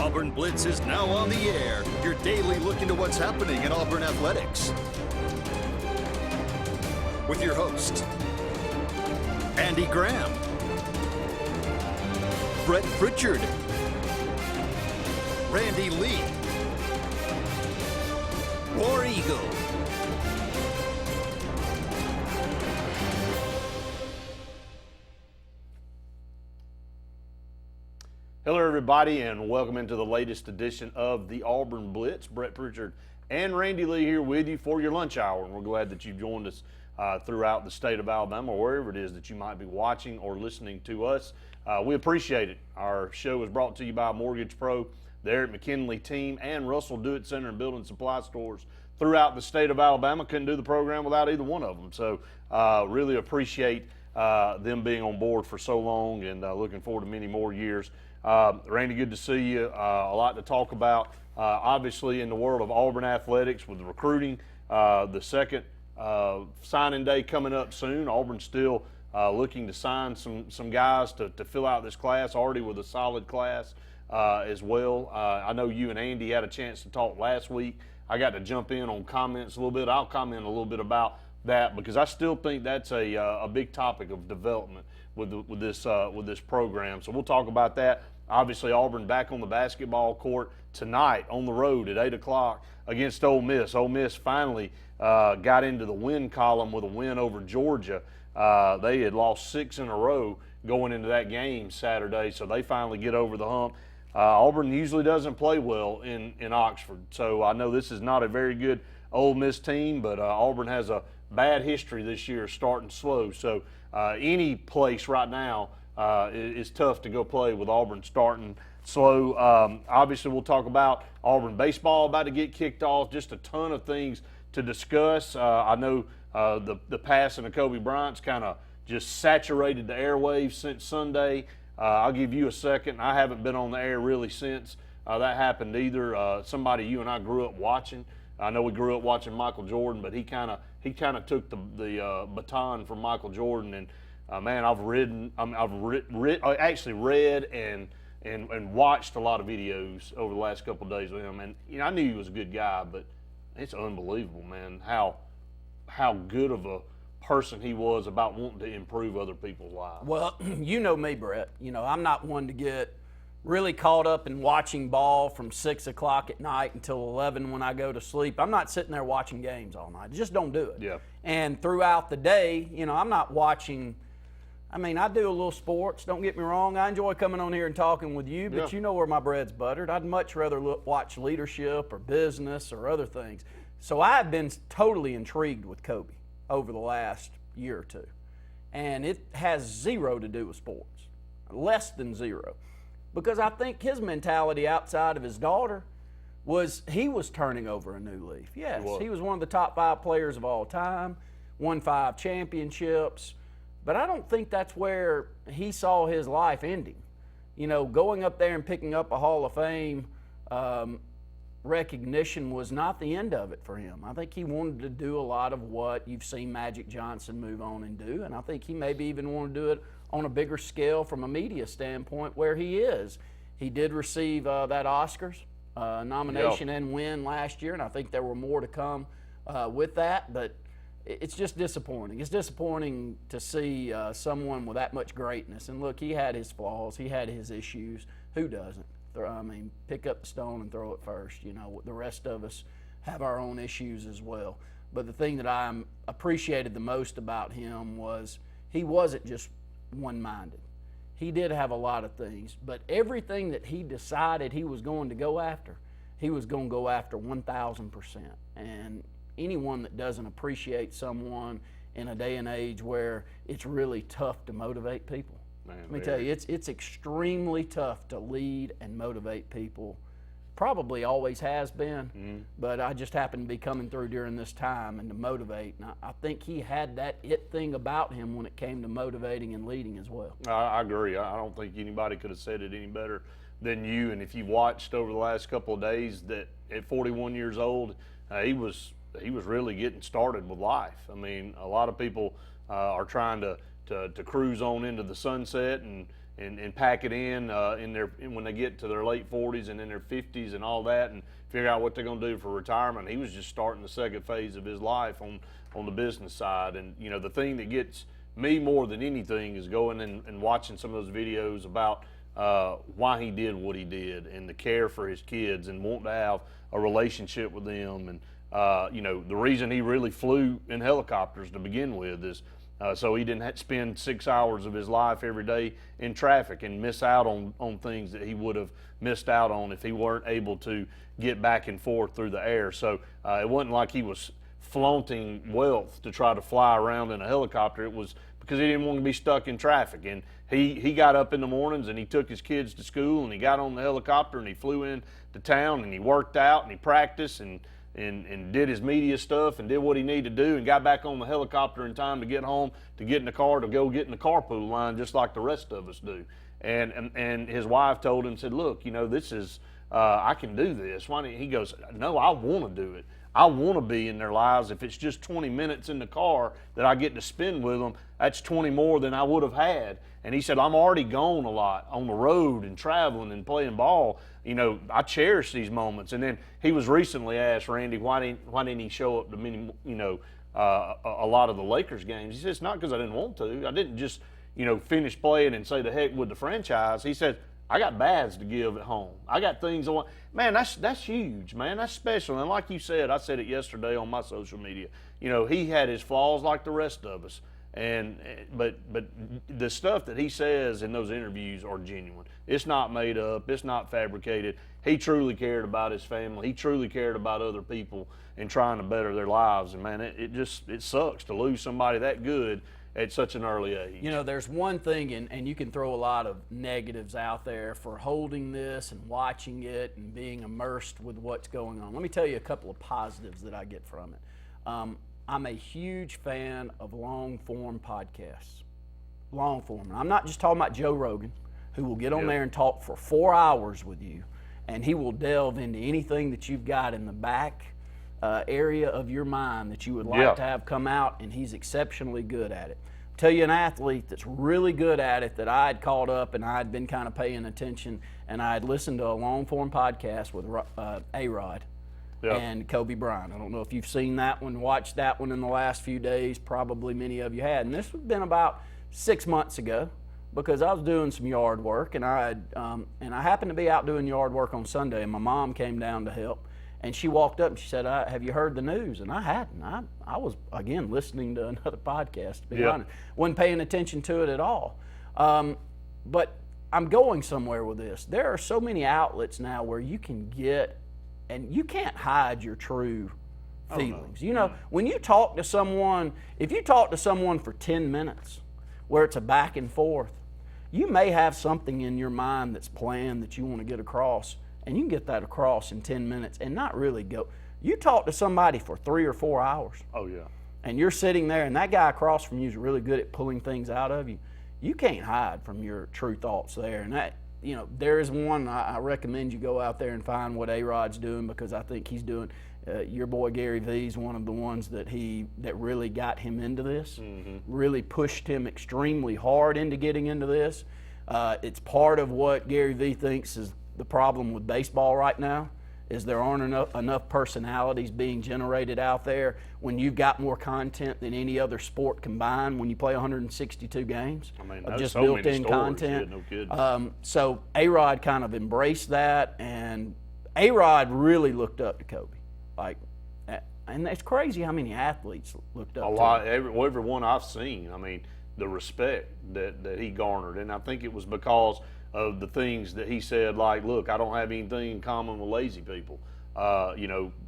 Auburn Blitz is now on the air, your daily look into what's happening in Auburn athletics. With your host, Andy Graham, Brett Pritchard, Randy Lee, War Eagle. Hello, everybody, and welcome into the latest edition of the Auburn Blitz. Brett Pritchard and Randy Lee here with you for your lunch hour, and we're glad that you've joined us throughout the state of Alabama, or wherever it is that you might be watching or listening to us. We appreciate it. Our show is brought to you by Mortgage Pro, there at McKinley Team, and Russell Do-It Center and Building Supply Stores throughout the state of Alabama. Couldn't do the program without either one of them. So really appreciate them being on board for so long, and looking forward to many more years. Randy, good to see you. A lot to talk about, obviously, in the world of Auburn athletics with the recruiting. The second signing day coming up soon. Auburn's still looking to sign some guys to fill out this class, already with a solid class as well. I know you and Andy had a chance to talk last week. I got to jump in on comments a little bit. I'll comment a little bit about that because I still think that's a big topic of development with this program. So we'll talk about that. Obviously, Auburn back on the basketball court tonight on the road at 8 o'clock against Ole Miss. Ole Miss finally got into the win column with a win over Georgia. They had lost 6 in a row going into that game Saturday, so they finally get over the hump. Auburn usually doesn't play well in Oxford, so I know this is not a very good Ole Miss team, but Auburn has a bad history this year starting slow. So any place right now is tough to go play with Auburn starting slow. Obviously, we'll talk about Auburn baseball about to get kicked off. Just a ton of things to discuss. I know the passing of Kobe Bryant's kind of just saturated the airwaves since Sunday. I'll give you a second. I haven't been on the air really since that happened either. Somebody you and I grew up watching. I know we grew up watching Michael Jordan, but he kind of took the baton from Michael Jordan. And man, I've actually read and watched a lot of videos over the last couple of days with him. And I knew he was a good guy, but it's unbelievable, man, how good of a person he was about wanting to improve other people's lives. Well, you know me, Brett. I'm not one to get really caught up in watching ball from 6 o'clock at night until 11 when I go to sleep. I'm not sitting there watching games all night. Just don't do it. Yeah. And throughout the day, I'm not watching. I mean, I do a little sports. Don't get me wrong. I enjoy coming on here and talking with you, but you know where my bread's buttered. I'd much rather watch leadership or business or other things. So I've been totally intrigued with Kobe over the last year or two. And it has zero to do with sports, less than zero. Because I think his mentality outside of his daughter was he was turning over a new leaf. Yes, he was one of the top 5 players of all time, won 5 championships. But I don't think that's where he saw his life ending. Going up there and picking up a Hall of Fame recognition was not the end of it for him. I think he wanted to do a lot of what you've seen Magic Johnson move on and do, and I think he maybe even wanted to do it on a bigger scale from a media standpoint where he is. He did receive that Oscars nomination and win last year, and I think there were more to come with that, but it's just disappointing. It's disappointing to see someone with that much greatness. And look, he had his flaws. He had his issues. Who doesn't? I mean, pick up the stone and throw it first. The rest of us have our own issues as well. But the thing that I appreciated the most about him was he wasn't just one-minded. He did have a lot of things, but everything that he decided he was going to go after, he was going to go after 1,000%. And anyone that doesn't appreciate someone in a day and age where it's really tough to motivate people. Man, let me tell you, it's extremely tough to lead and motivate people. Probably always has been, but I just happened to be coming through during this time and to motivate. And I think he had that it thing about him when it came to motivating and leading as well. I agree. I don't think anybody could have said it any better than you. And if you watched over the last couple of days, that at 41 years old, he was really getting started with life. I mean, a lot of people are trying to cruise on into the sunset and pack it in when they get to their late 40s and in their 50s and all that, and figure out what they're going to do for retirement. He was just starting the second phase of his life on the business side. And the thing that gets me more than anything is going and watching some of those videos about why he did what he did, and the care for his kids, and wanting to have a relationship with them. And the reason he really flew in helicopters to begin with is so he didn't have to spend 6 hours of his life every day in traffic and miss out on things that he would have missed out on if he weren't able to get back and forth through the air. So it wasn't like he was flaunting wealth to try to fly around in a helicopter. It was because he didn't want to be stuck in traffic. And he got up in the mornings and he took his kids to school, and he got on the helicopter and he flew in to town, and he worked out and he practiced and did his media stuff and did what he needed to do, and got back on the helicopter in time to get home, to get in the car, to go get in the carpool line just like the rest of us do. And his wife told him, said, look, this is, I can do this. Why don't he goes, no, I want to do it. I want to be in their lives. If it's just 20 minutes in the car that I get to spend with them, that's 20 more than I would have had. And he said, I'm already gone a lot on the road and traveling and playing ball. I cherish these moments. And then he was recently asked, Randy, why didn't he show up to many, a lot of the Lakers games? He said, it's not because I didn't want to. I didn't just, finish playing and say the heck with the franchise. He said, I got baths to give at home. I got things I want. Man, that's huge, man. That's special. And like you said, I said it yesterday on my social media. He had his flaws like the rest of us. But the stuff that he says in those interviews are genuine. It's not made up. It's not fabricated. He truly cared about his family. He truly cared about other people and trying to better their lives. And man, it sucks to lose somebody that good at such an early age. There's one thing, and you can throw a lot of negatives out there for holding this and watching it and being immersed with what's going on. Let me tell you a couple of positives that I get from it. I'm a huge fan of long-form podcasts. Long-form. And I'm not just talking about Joe Rogan, who will get on there and talk for 4 hours with you, and he will delve into anything that you've got in the back area of your mind that you would like to have come out, and he's exceptionally good at it. I'll tell you an athlete that's really good at it that I had caught up and I had been kind of paying attention, and I had listened to a long-form podcast with A-Rod. And Kobe Bryant. I don't know if you've seen that one, watched that one in the last few days. Probably many of you had. And this has been about 6 months ago, because I was doing some yard work, and I happened to be out doing yard work on Sunday, and my mom came down to help, and she walked up and she said, "Have you heard the news?" And I hadn't. I was again listening to another podcast. To be honest, wasn't paying attention to it at all. But I'm going somewhere with this. There are so many outlets now where you can get. And you can't hide your true feelings. When you talk to someone, if you talk to someone for 10 minutes where it's a back and forth, you may have something in your mind that's planned that you want to get across, and you can get that across in 10 minutes and not really go. You talk to somebody for 3 or 4 hours. Oh, yeah. And you're sitting there, and that guy across from you is really good at pulling things out of you. You can't hide from your true thoughts there. And that, there is one, I recommend you go out there and find what A-Rod's doing, because I think he's doing, your boy Gary Vee is one of the ones that really got him into this, really pushed him extremely hard into getting into this. It's part of what Gary Vee thinks is the problem with baseball right now, is there aren't enough personalities being generated out there when you've got more content than any other sport combined when you play 162 games of just so built-in content. Yeah, no kidding. So A-Rod kind of embraced that, and A-Rod really looked up to Kobe. And it's crazy how many athletes looked up to him. A lot, every one I've seen, the respect that he garnered. And I think it was because of the things that he said, like, look, I don't have anything in common with lazy people.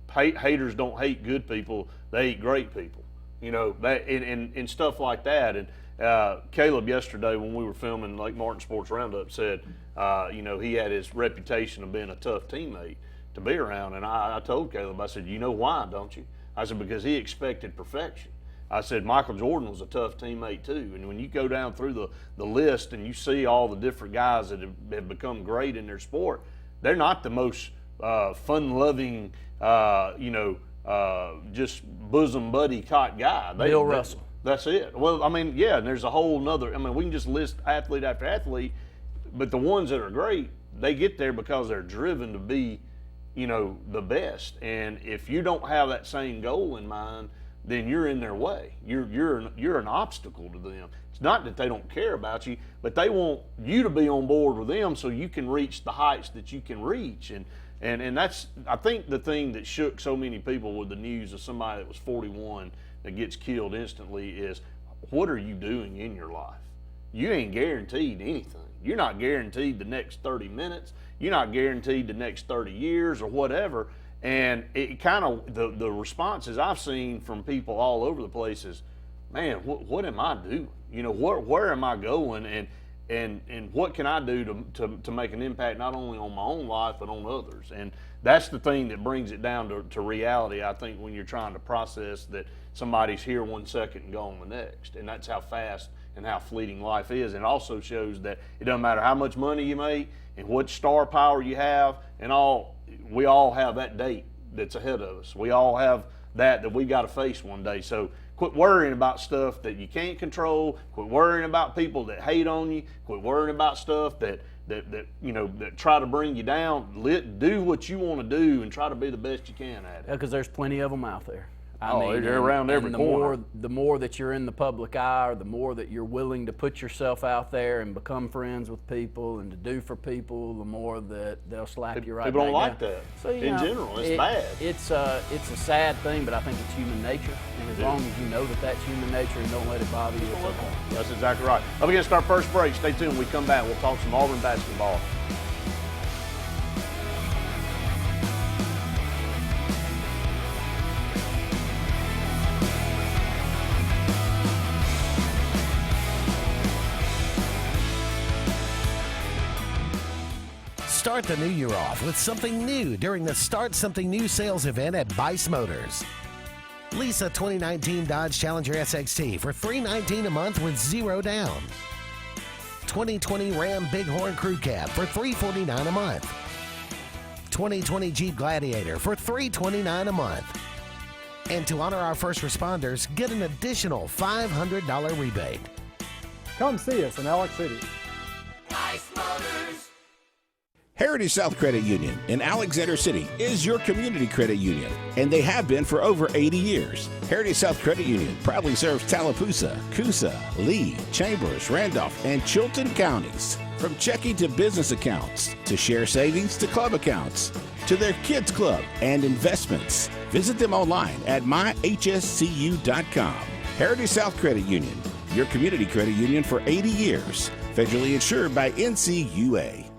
Haters don't hate good people, they hate great people. And stuff like that. And Caleb yesterday, when we were filming Lake Martin Sports Roundup, said, he had his reputation of being a tough teammate to be around. And I told Caleb, I said, you know why, don't you? I said, because he expected perfection. I said, Michael Jordan was a tough teammate too. And when you go down through the list and you see all the different guys that have become great in their sport, they're not the most fun-loving, just bosom buddy type guy. Bill Russell. That's it. Well, and there's a whole nother, we can just list athlete after athlete, but the ones that are great, they get there because they're driven to be, the best. And if you don't have that same goal in mind, then you're in their way. You're an obstacle to them. It's not that they don't care about you, but they want you to be on board with them so you can reach the heights that you can reach. And that's, I think, the thing that shook so many people with the news of somebody that was 41 that gets killed instantly is, what are you doing in your life? You ain't guaranteed anything. You're not guaranteed the next 30 minutes. You're not guaranteed the next 30 years or whatever. And it kind of, the responses I've seen from people all over the place is, man, what am I doing? Where am I going? And what can I do to make an impact not only on my own life but on others? And that's the thing that brings it down to reality, I think, when you're trying to process that somebody's here 1 second and gone the next. And that's how fast and how fleeting life is. And it also shows that it doesn't matter how much money you make and what star power you have and all, we all have that date that's ahead of us. We all have that we got to face one day. So quit worrying about stuff that you can't control. Quit worrying about people that hate on you. Quit worrying about stuff that try to bring you down. Do what you want to do and try to be the best you can at it. Because there's plenty of them out there. They're around every corner. The more that you're in the public eye, or the more that you're willing to put yourself out there and become friends with people and to do for people, the more that they'll slap you right back down. People don't like that. So, in general, it's bad. It's a sad thing, but I think it's human nature. And as long as you know that that's human nature and don't let it bother you, it's okay. That's exactly right. Up against our first break. Stay tuned. When we come back, we'll talk some Auburn basketball. Start the new year off with something new during the Start Something New sales event at Bice Motors. Lease a 2019 Dodge Challenger SXT for $319 a month with 0 down. 2020 Ram Bighorn Crew Cab for $349 a month. 2020 Jeep Gladiator for $329 a month. And to honor our first responders, get an additional $500 rebate. Come see us in Alex City. Bice Motors. Heritage South Credit Union in Alexander City is your community credit union, and they have been for over 80 years. Heritage South Credit Union proudly serves Tallapoosa, Coosa, Lee, Chambers, Randolph, and Chilton counties. From checking to business accounts, to share savings to club accounts, to their kids club and investments. Visit them online at myhscu.com. Heritage South Credit Union, your community credit union for 80 years. Federally insured by NCUA.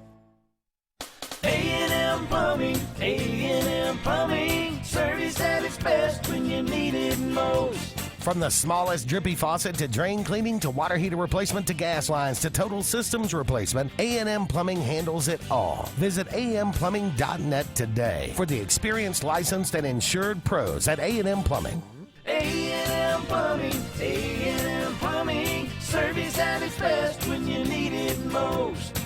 A&M Plumbing, A&M Plumbing, service at its best when you need it most. From the smallest drippy faucet to drain cleaning to water heater replacement to gas lines to total systems replacement, A&M Plumbing handles it all. Visit amplumbing.net today for the experienced, licensed, and insured pros at A&M Plumbing. A&M Plumbing, A&M Plumbing, service at its best when you need it most.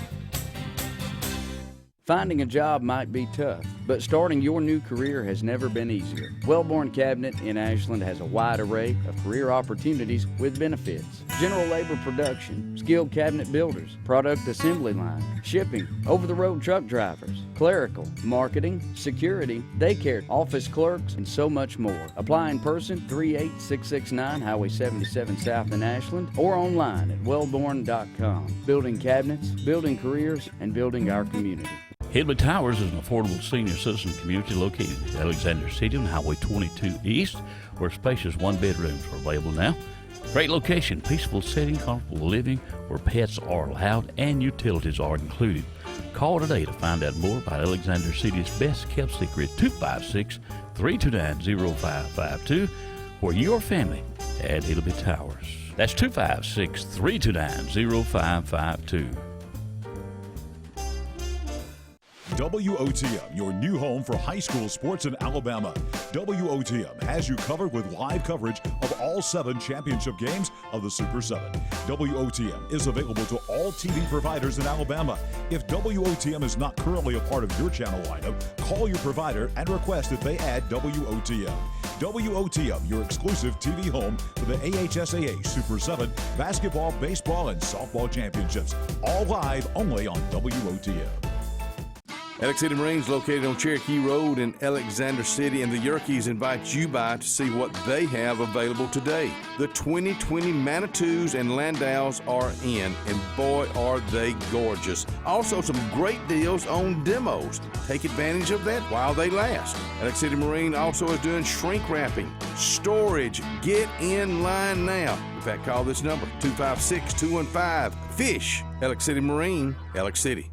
Finding a job might be tough, but starting your new career has never been easier. Wellborn Cabinet in Ashland has a wide array of career opportunities with benefits. General labor production, skilled cabinet builders, product assembly line, shipping, over-the-road truck drivers, clerical, marketing, security, daycare, office clerks, and so much more. Apply in person, 38669 Highway 77 South in Ashland, or online at wellborn.com. Building cabinets, building careers, and building our community. Hillby Towers is an affordable senior citizen community located in Alexander City on Highway 22 East, where spacious one-bedrooms are available now. Great location, peaceful setting, comfortable living, where pets are allowed and utilities are included. Call today to find out more about Alexander City's best-kept secret, 256-329-0552, for your family at Hillby Towers. That's 256-329-0552. WOTM, your new home for high school sports in Alabama. WOTM has you covered with live coverage of all 7 championship games of the Super 7. WOTM is available to all TV providers in Alabama. If WOTM is not currently a part of your channel lineup, call your provider and request that they add WOTM. WOTM, your exclusive TV home for the AHSAA Super 7 basketball, baseball, and softball championships. All live only on WOTM. Alex City Marines, located on Cherokee Road in Alexander City, and the Yerkes invite you by to see what they have available today. The 2020 Manitous and Landaus are in, and boy, are they gorgeous. Also, some great deals on demos. Take advantage of that while they last. Alex City Marine also is doing shrink wrapping, storage. Get in line now. In fact, call this number, 256-215-FISH. Alex City Marine, Alex City.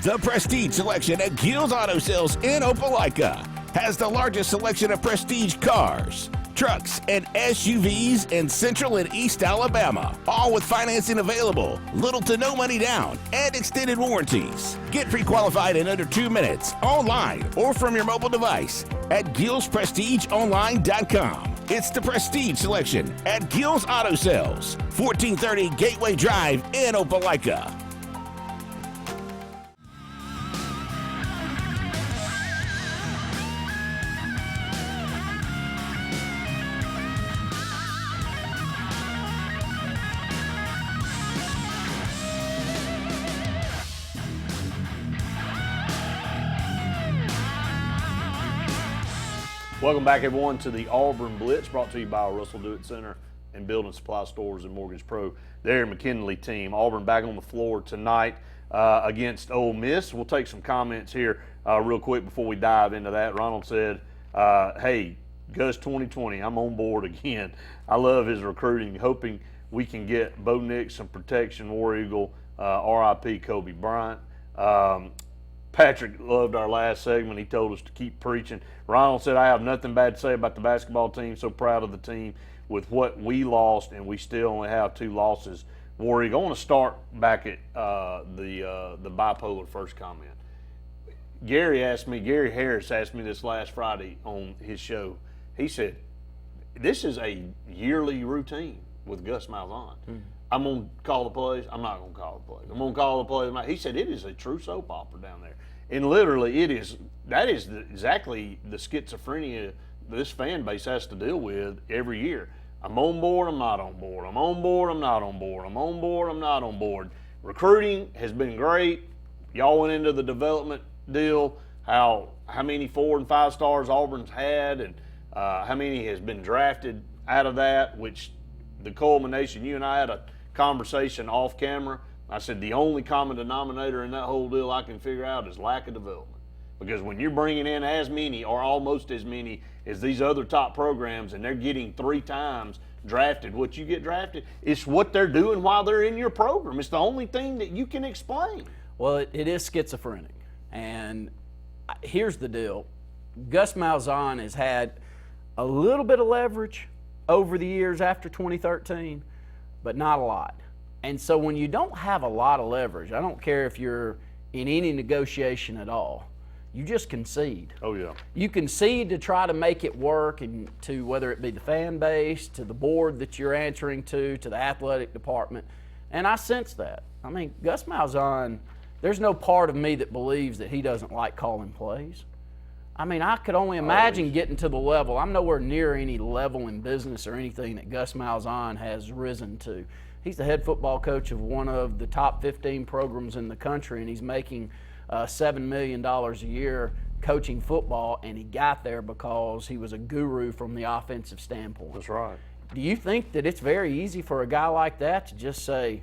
The Prestige Selection at Gill's Auto Sales in Opelika has the largest selection of prestige cars, trucks, and SUVs in Central and East Alabama, all with financing available, little to no money down, and extended warranties. Get pre-qualified in under 2 minutes, online or from your mobile device at GillsPrestigeOnline.com. It's the Prestige Selection at Gill's Auto Sales, 1430 Gateway Drive in Opelika. Welcome back, everyone, to the Auburn Blitz, brought to you by Russell Do It Center and Building Supply Stores and Mortgage Pro. Their McKinley team. Auburn back on the floor tonight against Ole Miss. We'll take some comments here real quick before we dive into that. Ronald said, hey, Gus 2020, I'm on board again. I love his recruiting, hoping we can get Bo Nix some protection, War Eagle, RIP Kobe Bryant. Patrick loved our last segment. He told us to keep preaching. Ronald said, I have nothing bad to say about the basketball team. So proud of the team with what we lost, and we still only have 2 losses. War Eagle, I want to start back at the bipolar first comment. Gary Harris asked me this last Friday on his show. He said, this is a yearly routine with Gus Malzahn. I'm going to call the plays. I'm not going to call the plays. I'm going to call the plays. He said it is a true soap opera down there. And literally that is exactly the schizophrenia this fan base has to deal with every year. I'm on board, I'm not on board. I'm on board, I'm not on board. I'm on board, I'm not on board. Recruiting has been great. Y'all went into the development deal, how many 4 and 5 stars Auburn's had, and how many has been drafted out of that, which the culmination, you and I had a conversation off camera. I said the only common denominator in that whole deal I can figure out is lack of development. Because when you're bringing in as many or almost as many as these other top programs and they're getting 3 times drafted what you get drafted, it's what they're doing while they're in your program. It's the only thing that you can explain. Well, it is schizophrenic. And here's the deal. Gus Malzahn has had a little bit of leverage over the years after 2013, but not a lot. And so when you don't have a lot of leverage, I don't care if you're in any negotiation at all, you just concede. Oh, yeah. You concede to try to make it work, and to whether it be the fan base, to the board that you're answering to the athletic department. And I sense that. I mean, Gus Malzahn, there's no part of me that believes that he doesn't like calling plays. I mean, I could only imagine getting to the level. I'm nowhere near any level in business or anything that Gus Malzahn has risen to. He's the head football coach of one of the top 15 programs in the country, and he's making $7 million a year coaching football, and he got there because he was a guru from the offensive standpoint. That's right. Do you think that it's very easy for a guy like that to just say,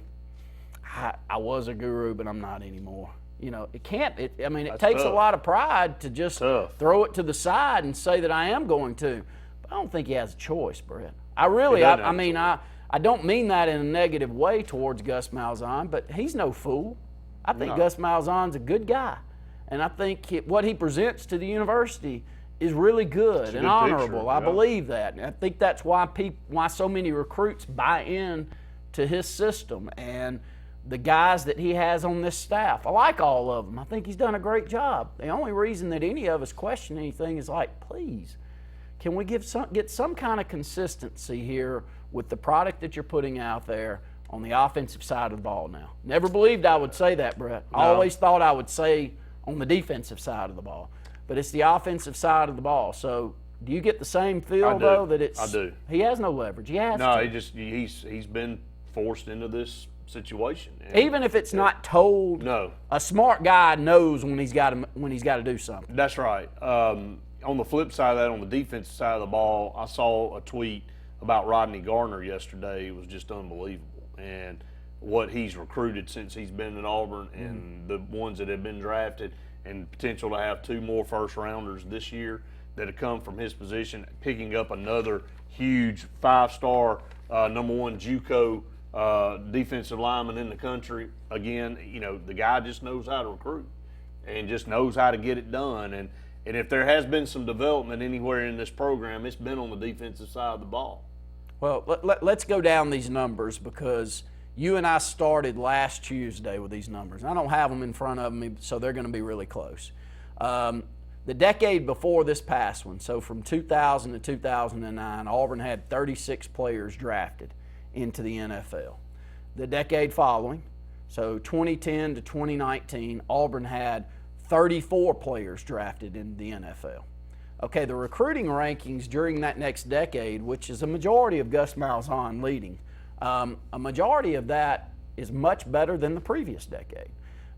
I was a guru, but I'm not anymore? You know, it can't. It takes tough. a lot of pride to just throw it to the side and say that I am going to. But I don't think he has a choice, Brett. I don't mean that in a negative way towards Gus Malzahn, but he's no fool. I think Gus Malzahn's a good guy. And I think what he presents to the university is really good and honorable. I believe that. And I think that's why so many recruits buy in to his system and the guys that he has on this staff. I like all of them. I think he's done a great job. The only reason that any of us question anything is like, please, can we get some kind of consistency here with the product that you're putting out there on the offensive side of the ball now? Never believed I would say that, Brett. I always thought I would say on the defensive side of the ball. But it's the offensive side of the ball. So Do you get the same feel, I do. though, that it's – I do. He has no leverage. He has No, to. he's been forced into this situation. And even if it's not told, no, a smart guy knows when he's got to do something. That's right. On the flip side of that, on the defensive side of the ball, I saw a tweet about Rodney Garner yesterday. It was just unbelievable. And what he's recruited since he's been at Auburn and the ones that have been drafted and potential to have 2 more first-rounders this year that have come from his position, picking up another huge 5-star number 1 JUCO defensive lineman in the country. Again, the guy just knows how to recruit and just knows how to get it done. And if there has been some development anywhere in this program, it's been on the defensive side of the ball. Well, let's go down these numbers because you and I started last Tuesday with these numbers. I don't have them in front of me, so they're going to be really close. The decade before this past one, so from 2000 to 2009, Auburn had 36 players drafted into the NFL. The decade following, so 2010 to 2019, Auburn had 34 players drafted into the NFL. Okay, the recruiting rankings during that next decade, which is a majority of Gus Malzahn leading, a majority of that is much better than the previous decade.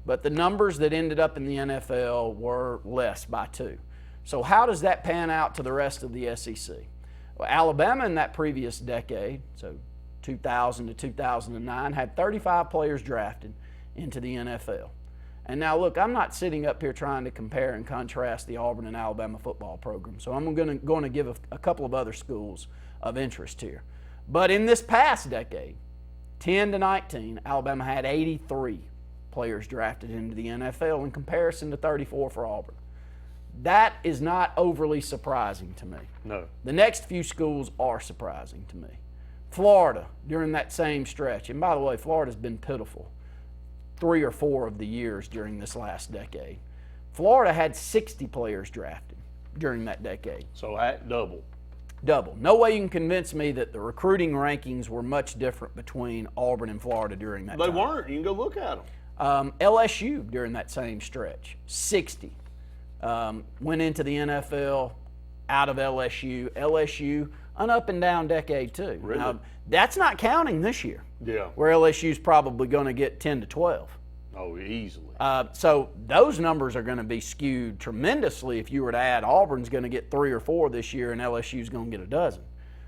But the numbers that ended up in the NFL were less by 2. So how does that pan out to the rest of the SEC? Well, Alabama in that previous decade, so 2000 to 2009, had 35 players drafted into the NFL. And now, look, I'm not sitting up here trying to compare and contrast the Auburn and Alabama football program, so I'm going to give a couple of other schools of interest here. But in this past decade, 10 to 19, Alabama had 83 players drafted into the NFL in comparison to 34 for Auburn. That is not overly surprising to me. No. The next few schools are surprising to me. Florida, during that same stretch, and by the way, Florida's been pitiful 3 or 4 of the years during this last decade. Florida had 60 players drafted during that decade. So double. Double. No way you can convince me that the recruiting rankings were much different between Auburn and Florida during that time. They weren't. You can go look at them. LSU during that same stretch, 60. Went into the NFL out of LSU. LSU, an up and down decade too. Really? Now, that's not counting this year. Yeah. Where LSU's probably going to get 10 to 12. Oh, easily. So those numbers are going to be skewed tremendously if you were to add Auburn's going to get 3 or 4 this year and LSU's going to get a dozen.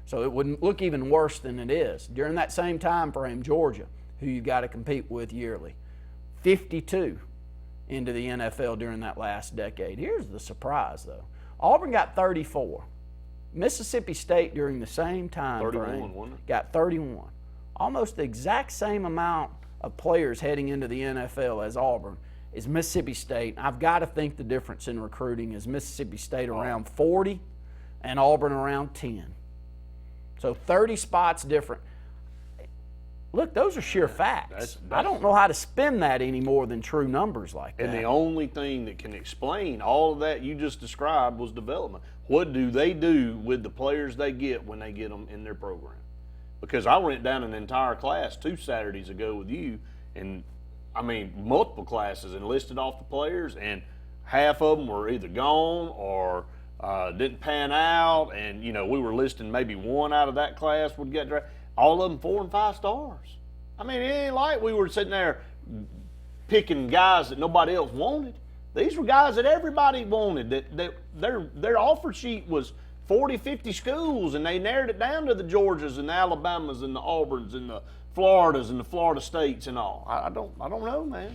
So it wouldn't look even worse than it is. During that same time frame, Georgia, who you've got to compete with yearly, 52 into the NFL during that last decade. Here's the surprise, though. Auburn got 34. Mississippi State during the same time 31, frame wasn't it? got 31. Almost the exact same amount of players heading into the NFL as Auburn is Mississippi State. I've got to think the difference in recruiting is Mississippi State around 40 and Auburn around 10. So 30 spots different. Look, those are sheer facts. I don't know how to spin that any more than true numbers like that. And the only thing that can explain all of that you just described was development. What do they do with the players they get when they get them in their program? Because I went down an entire class 2 Saturdays ago with you, and I mean multiple classes, and listed off the players, and half of them were either gone or didn't pan out, and we were listing maybe 1 out of that class would get drafted. All of them 4 and 5 stars. I mean, it ain't like we were sitting there picking guys that nobody else wanted. These were guys that everybody wanted. That their offer sheet was 40, 50 schools, and they narrowed it down to the Georgias and the Alabamas and the Auburns and the Floridas and the Florida States and all. I don't know, man.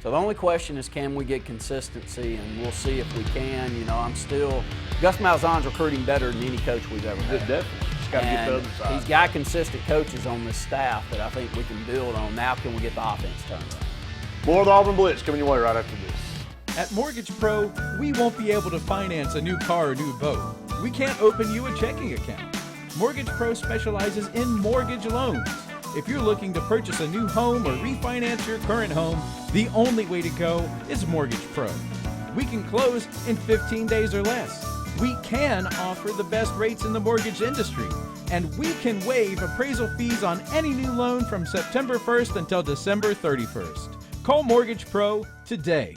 So the only question is, can we get consistency? And we'll see if we can. Gus Malzahn's recruiting better than any coach we've ever had. Definitely. Just got to get the other side. He's got consistent coaches on this staff that I think we can build on. Now can we get the offense turned around? More of the Auburn Blitz coming your way right after this. At Mortgage Pro, we won't be able to finance a new car or new boat. We can't open you a checking account. Mortgage Pro specializes in mortgage loans. If you're looking to purchase a new home or refinance your current home, the only way to go is Mortgage Pro. We can close in 15 days or less. We can offer the best rates in the mortgage industry, and we can waive appraisal fees on any new loan from September 1st until December 31st. Call Mortgage Pro today.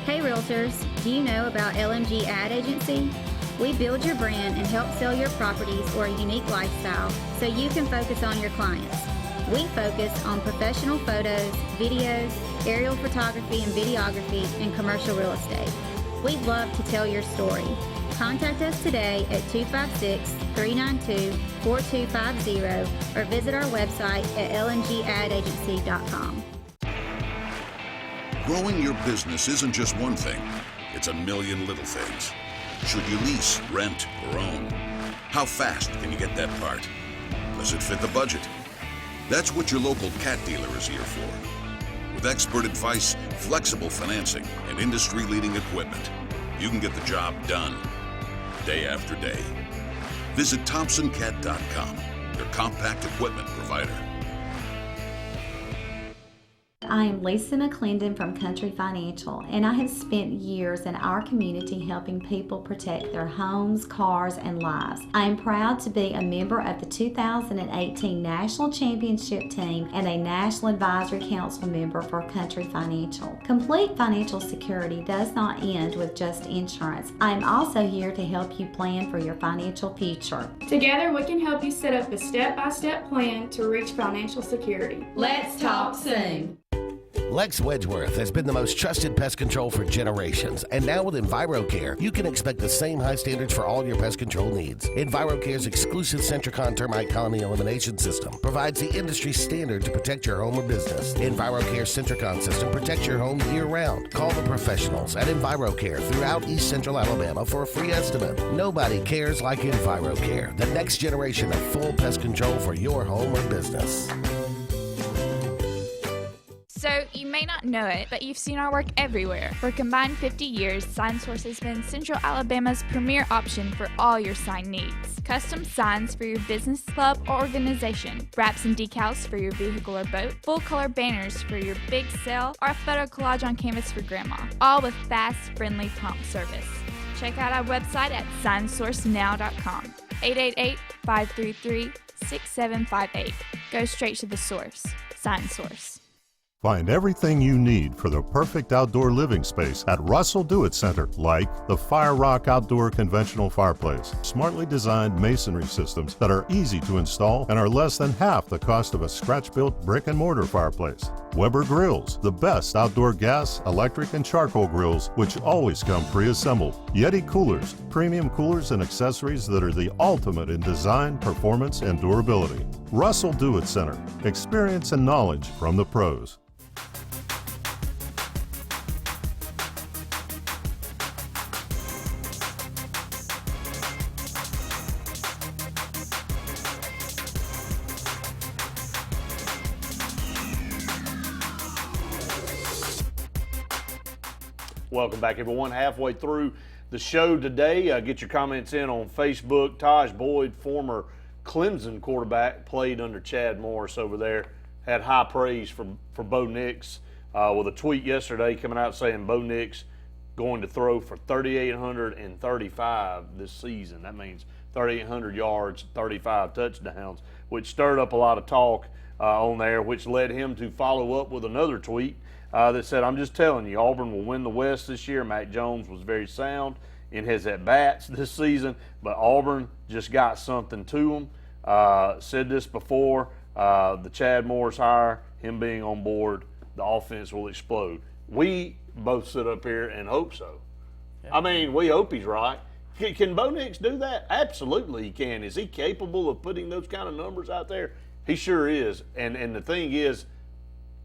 Hey Realtors, Do you know about LMG Ad Agency? We build your brand and help sell your properties or a unique lifestyle so you can focus on your clients. We focus on professional photos, videos, aerial photography and videography, and commercial real estate. We'd love to tell your story. Contact us today at 256-392-4250 or visit our website at lmgadagency.com. Growing your business isn't just one thing, it's a million little things. Should you lease, rent, or own? How fast can you get that part? Does it fit the budget? That's what your local Cat dealer is here for. With expert advice, flexible financing, and industry-leading equipment, you can get the job done, day after day. Visit ThompsonCat.com, your compact equipment provider. I am Lisa McClendon from Country Financial, and I have spent years in our community helping people protect their homes, cars, and lives. I am proud to be a member of the 2018 National Championship Team and a National Advisory Council member for Country Financial. Complete financial security does not end with just insurance. I am also here to help you plan for your financial future. Together, we can help you set up a step-by-step plan to reach financial security. Let's talk soon. Lex Wedgeworth has been the most trusted pest control for generations, and now with EnviroCare, you can expect the same high standards for all your pest control needs. EnviroCare's exclusive Centricon termite colony elimination system provides the industry standard to protect your home or business. EnviroCare's Centricon system protects your home year-round. Call the professionals at EnviroCare throughout East Central Alabama for a free estimate. Nobody cares like EnviroCare, the next generation of full pest control for your home or business. So, you may not know it, but you've seen our work everywhere. For a combined 50 years, SignSource has been Central Alabama's premier option for all your sign needs. Custom signs for your business, club, or organization. Wraps and decals for your vehicle or boat. Full-color banners for your big sale, or a photo collage on canvas for grandma. All with fast, friendly, prompt service. Check out our website at signsourcenow.com. 888-533-6758. Go straight to the source. SignSource. Find everything you need for the perfect outdoor living space at Russell Do-It Center, like the Fire Rock Outdoor Conventional Fireplace. Smartly designed masonry systems that are easy to install and are less than half the cost of a scratch-built brick and mortar fireplace. Weber Grills, the best outdoor gas, electric, and charcoal grills, which always come pre-assembled. Yeti Coolers, premium coolers and accessories that are the ultimate in design, performance, and durability. Russell Do-It Center, experience and knowledge from the pros. Welcome back, everyone. Halfway through the show today. Get your comments in on Facebook. Taj Boyd, former Clemson quarterback, played under Chad Morris over there, had high praise for Bo Nix with a tweet yesterday coming out saying Bo Nix going to throw for 3,835 this season. That means 3,800 yards, 35 touchdowns, which stirred up a lot of talk on there, which led him to follow up with another tweet that said, "I'm just telling you, Auburn will win the West this year. Mac Jones was very sound in his at-bats this season, but Auburn just got something to him." Said this before, the Chad Morris hire, him being on board, the offense will explode. We both sit up here and hope so. Yeah. I mean, we hope he's right. Can Bo Nix do that? Absolutely he can. Is he capable of putting those kind of numbers out there? He sure is. And the thing is,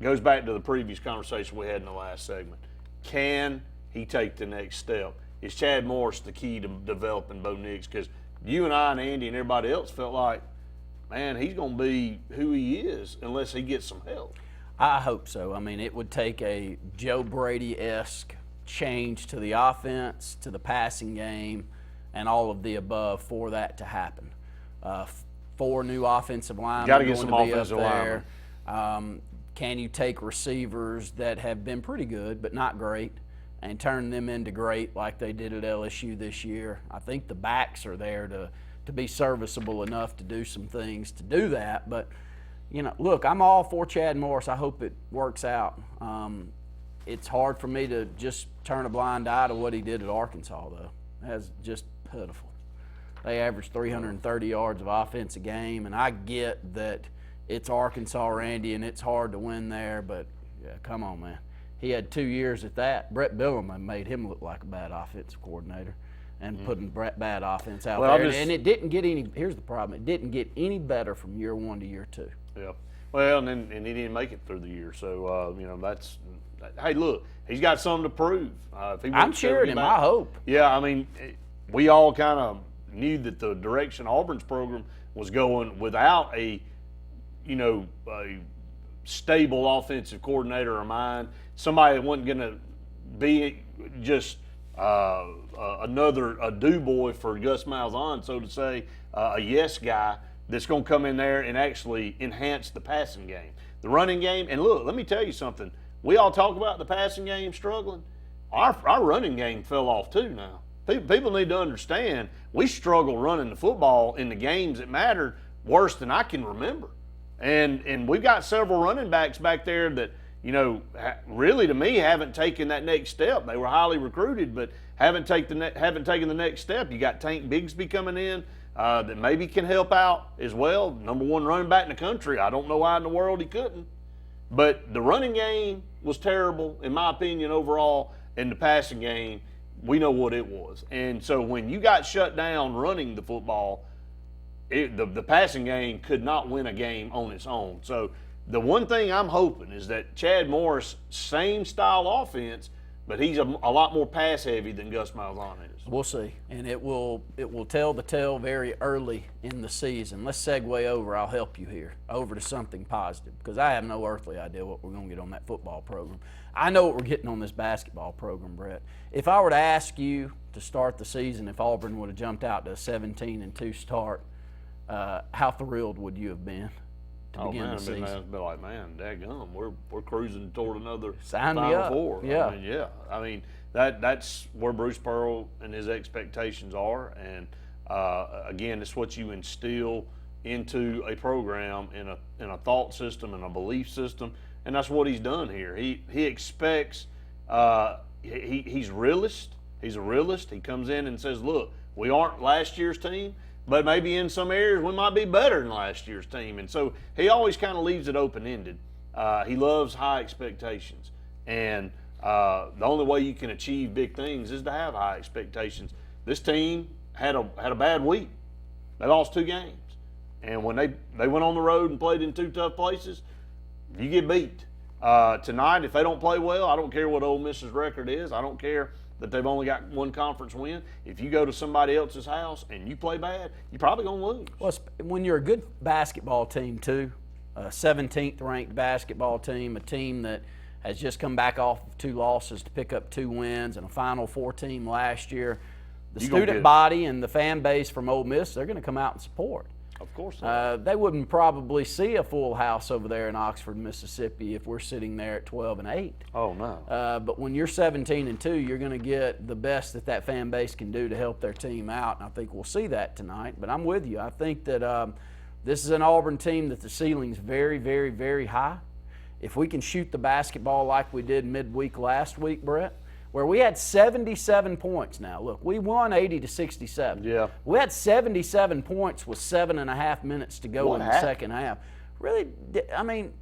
goes back to the previous conversation we had in the last segment. Can he take the next step? Is Chad Morris the key to developing Bo Nix? Because you and I and Andy and everybody else felt like, man, he's going to be who he is unless he gets some help. I hope so. I mean, it would take a Joe Brady-esque change to the offense, to the passing game, and all of the above for that to happen. 4 new offensive linemen Got to get going some to be offensive up there. Can you take receivers that have been pretty good but not great and turn them into great like they did at LSU this year? I think the backs are there to be serviceable enough to do some things to do that. But, you know, look, I'm all for Chad Morris. I hope it works out. it's hard for me to just turn a blind eye to what he did at Arkansas, though. That's just pitiful. They averaged 330 yards of offense a game, and I get that it's Arkansas, Randy, and it's hard to win there, but yeah, come on, man. He had 2 years at that. Brett Bielema made him look like a bad offensive coordinator and putting bad offense out there. And it didn't get any – here's the problem. It didn't get any better from year 1 to year 2. Yeah. Well, and he didn't make it through the year. So, that's – hey, look, he's got something to prove. I'm cheering him, I hope. Yeah, I mean, we all kind of knew that the direction Auburn's program was going without a stable offensive coordinator of mine, somebody that wasn't going to be just a do-boy for Gus Malzahn, so to say, a yes guy that's going to come in there and actually enhance the passing game. The running game, and look, let me tell you something. We all talk about the passing game struggling. Our running game fell off too now. People need to understand we struggle running the football in the games that matter worse than I can remember. And we've got several running backs back there that, really to me haven't taken that next step. They were highly recruited, but haven't taken the next step. You got Tank Bigsby coming in that maybe can help out as well. Number 1 running back in the country. I don't know why in the world he couldn't. But the running game was terrible, in my opinion, overall, and the passing game, we know what it was. And so when you got shut down running the football, the passing game could not win a game on its own. So the one thing I'm hoping is that Chad Morris, same style offense, but he's a lot more pass heavy than Gus Malzahn is. We'll see, and it will tell the tale very early in the season. Let's segue over. I'll help you here over to something positive because I have no earthly idea what we're going to get on that football program. I know what we're getting on this basketball program, Brett. If I were to ask you to start the season, if Auburn would have jumped out to a 17-2 start, how thrilled would you have been to begin the season? I'd be like, man, daggum, we're cruising toward another Sign me Final up. Four. Yeah. I mean, that's where Bruce Pearl and his expectations are, and again, it's what you instill into a program in a thought system and a belief system, and that's what he's done here. He expects he's realist. He's a realist. He comes in and says, look, we aren't last year's team, but maybe in some areas we might be better than last year's team. And so he always kind of leaves it open-ended. He loves high expectations. And the only way you can achieve big things is to have high expectations. This team had a bad week. They lost 2 games. And when they went on the road and played in 2 tough places, you get beat. Tonight, if they don't play well, I don't care what Ole Miss's record is. I don't care that they've only got 1 conference win. If you go to somebody else's house and you play bad, you're probably going to lose. Well, when you're a good basketball team, too, a 17th ranked basketball team, a team that has just come back off of 2 losses to pick up 2 wins and a Final Four team last year, the student body and the fan base from Ole Miss, they're going to come out and support. Of course. They wouldn't probably see a full house over there in Oxford, Mississippi if we're sitting there at 12-8. Oh, no. But when you're 17-2, you're going to get the best that fan base can do to help their team out, and I think we'll see that tonight. But I'm with you. I think that this is an Auburn team that the ceiling's very, very, very high. If we can shoot the basketball like we did midweek last week, Brett, where we had 77 points now. Look, we won 80-67. Yeah. We had 77 points with 7.5 minutes to go in the second half. Really, I mean,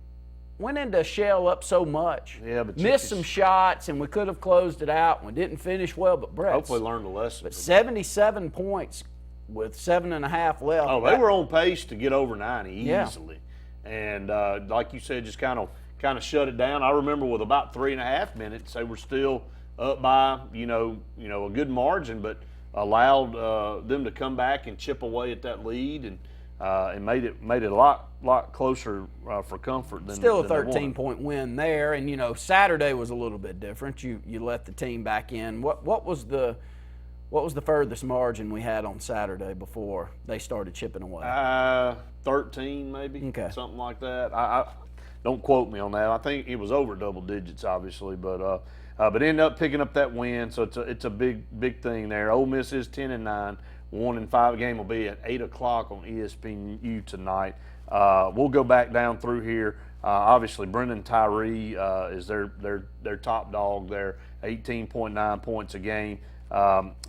went into a shell up so much. Yeah, but missed some shots, and we could have closed it out. We didn't finish well, but Brett. Hopefully learned a lesson. But 77 points with 7.5 left. Oh, they were on pace to get over 90 easily. Yeah. And like you said, just kind of shut it down. I remember with about 3.5 minutes, they were still up by a good margin, but allowed them to come back and chip away at that lead and made it a lot closer for comfort than still a 13-point win there. And Saturday was a little bit different. You let the team back in. What was the furthest margin we had on Saturday before they started chipping away? 13 maybe. Okay. Something like that. I don't quote me on that. I think it was over double digits, obviously, but ended up picking up that win, so it's a big thing there. Ole Miss is 10-9, 1-5 game will be at 8 o'clock on ESPNU tonight. We'll go back down through here. Obviously, Brendan Tyree is their top dog there, 18.9 points a game.